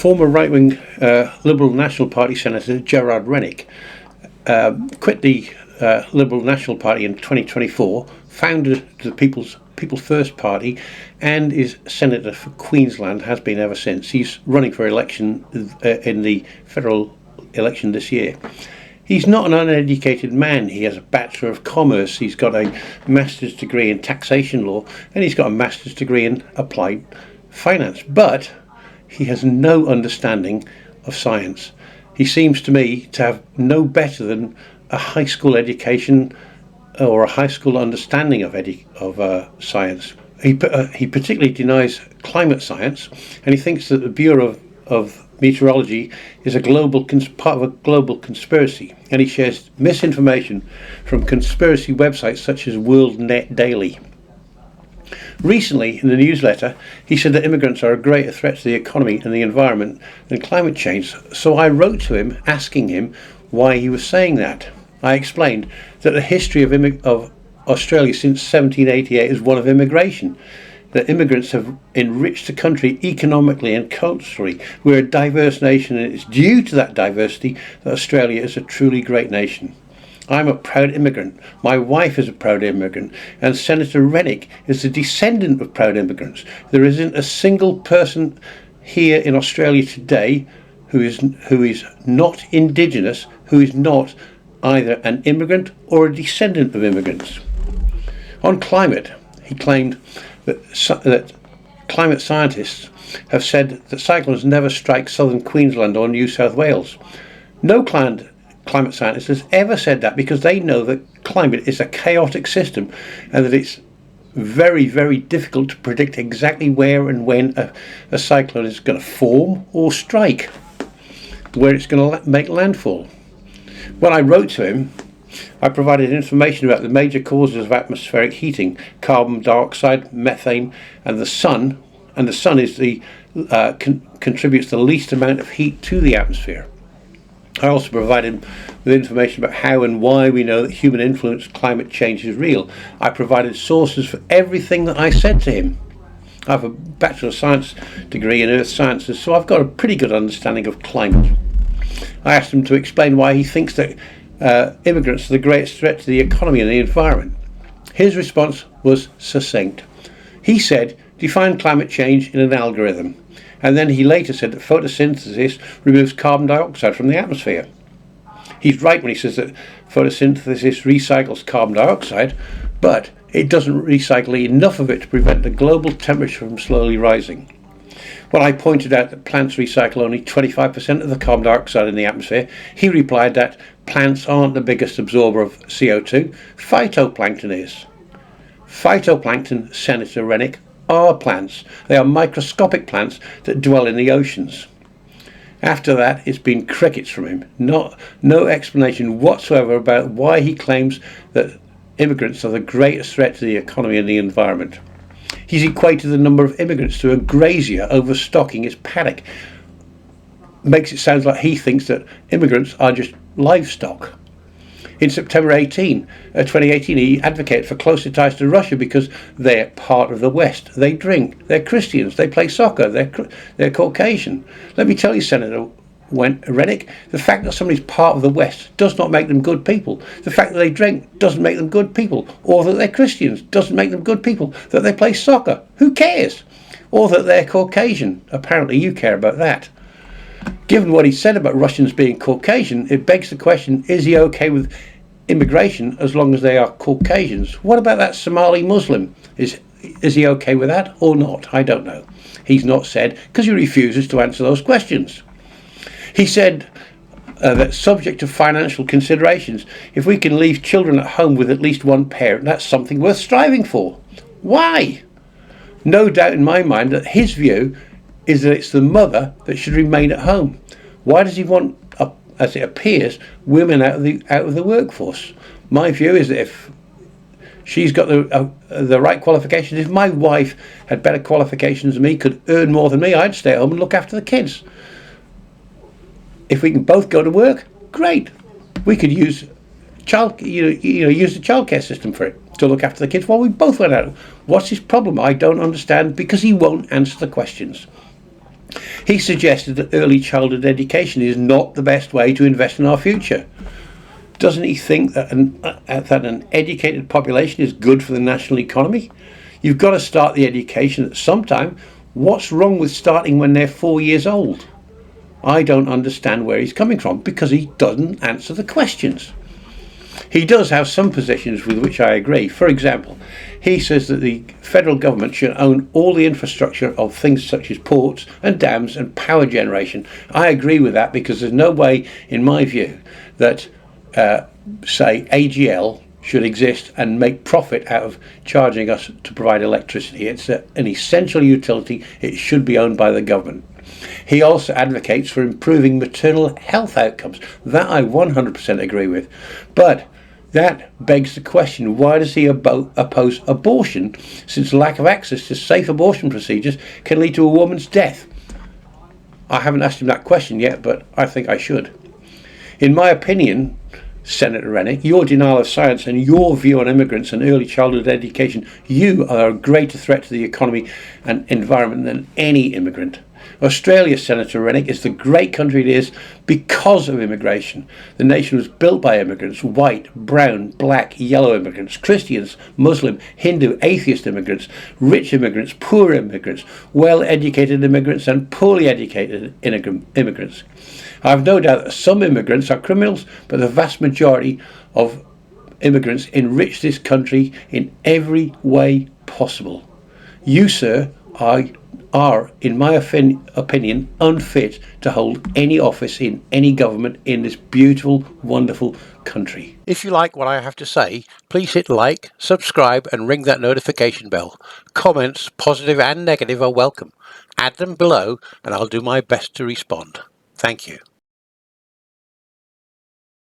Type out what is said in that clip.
Former right-wing Liberal National Party Senator Gerard Rennick quit the Liberal National Party in 2024, founded the People's First Party, and is Senator for Queensland, has been ever since. He's running for election in the federal election this year. He's not an uneducated man. He has a Bachelor of Commerce, he's got a Master's degree in taxation law, and he's got a Master's degree in applied finance. But he has no understanding of science. He seems to me to have no better than a high school education or a high school understanding of science. He particularly denies climate science, and he thinks that the Bureau of Meteorology is part of a global conspiracy, and he shares misinformation from conspiracy websites such as World Net Daily. Recently, in the newsletter, he said that immigrants are a greater threat to the economy and the environment than climate change. So I wrote to him asking him why he was saying that. I explained that the history of Australia since 1788 is one of immigration, that immigrants have enriched the country economically and culturally. We're a diverse nation, and it's due to that diversity that Australia is a truly great nation. I'm a proud immigrant. My wife is a proud immigrant, and Senator Rennick is a descendant of proud immigrants. There isn't a single person here in Australia today who is not Indigenous, who is not either an immigrant or a descendant of immigrants. On climate, he claimed that climate scientists have said that cyclones never strike southern Queensland or New South Wales. No climate scientist has ever said that, because they know that climate is a chaotic system and that it's very, very difficult to predict exactly where and when a cyclone is going to form or strike, where it's going to make landfall. When I wrote to him, I provided information about the major causes of atmospheric heating: carbon dioxide, methane, and the sun. And the sun is contributes the least amount of heat to the atmosphere. I also provided with information about how and why we know that human influence climate change is real. I provided sources for everything that I said to him. I have a Bachelor of Science degree in Earth Sciences, so I've got a pretty good understanding of climate. I asked him to explain why he thinks that immigrants are the greatest threat to the economy and the environment. His response was succinct. He said, define climate change in an algorithm. And then he later said that photosynthesis removes carbon dioxide from the atmosphere. He's right when he says that photosynthesis recycles carbon dioxide, but it doesn't recycle enough of it to prevent the global temperature from slowly rising. When I pointed out that plants recycle only 25% of the carbon dioxide in the atmosphere, he replied that plants aren't the biggest absorber of CO2, phytoplankton is. Phytoplankton, Senator Rennick, are plants. They are microscopic plants that dwell in the oceans. After that, it's been crickets from him. No explanation whatsoever about why he claims that immigrants are the greatest threat to the economy and the environment. He's equated the number of immigrants to a grazier overstocking his paddock. Makes it sound like he thinks that immigrants are just livestock. In September 2018, he advocated for closer ties to Russia because they're part of the West. They drink, they're Christians, they play soccer, they're Caucasian. Let me tell you, Senator Rennick, the fact that somebody's part of the West does not make them good people. The fact that they drink doesn't make them good people. Or that they're Christians doesn't make them good people. That they play soccer, who cares? Or that they're Caucasian. Apparently you care about that. Given what he said about Russians being Caucasian, it begs the question, is he okay with immigration as long as they are Caucasians? What about that Somali Muslim? Is he okay with that or not? I don't know. He's not said, because he refuses to answer those questions. He said that subject to financial considerations, if we can leave children at home with at least one parent, that's something worth striving for. Why? No doubt in my mind that his view is that it's the mother that should remain at home. Why does he want, as it appears, women out of the workforce? My view is that if she's got the right qualifications, if my wife had better qualifications than me, could earn more than me, I'd stay at home and look after the kids. If we can both go to work, great. We could use use the childcare system for it, to look after the kids while we both went out. What's his problem? I don't understand, because he won't answer the questions. He suggested that early childhood education is not the best way to invest in our future. Doesn't he think that an educated population is good for the national economy? You've got to start the education at some time. What's wrong with starting when they're 4 years old? I don't understand where he's coming from, because he doesn't answer the questions. He does have some positions with which I agree. For example, he says that the federal government should own all the infrastructure of things such as ports and dams and power generation. I agree with that, because there's no way, in my view, that, say, AGL should exist and make profit out of charging us to provide electricity. It's an essential utility. It should be owned by the government. He also advocates for improving maternal health outcomes. That I 100% agree with. But that begs the question, why does he oppose abortion, since lack of access to safe abortion procedures can lead to a woman's death? I haven't asked him that question yet, but I think I should. In my opinion, Senator Rennick, your denial of science and your view on immigrants and early childhood education, you are a greater threat to the economy and environment than any immigrant. Australia, Senator Rennick, is the great country it is because of immigration. The nation was built by immigrants: white, brown, black, yellow immigrants, Christians, Muslim, Hindu, atheist immigrants, rich immigrants, poor immigrants, well-educated immigrants and poorly educated immigrants. I have no doubt that some immigrants are criminals, but the vast majority of immigrants enrich this country in every way possible. You, sir, are, in my opinion, unfit to hold any office in any government in this beautiful, wonderful country. If you like what I have to say, please hit like, subscribe and ring that notification bell. Comments, positive and negative, are welcome. Add them below and I'll do my best to respond. Thank you.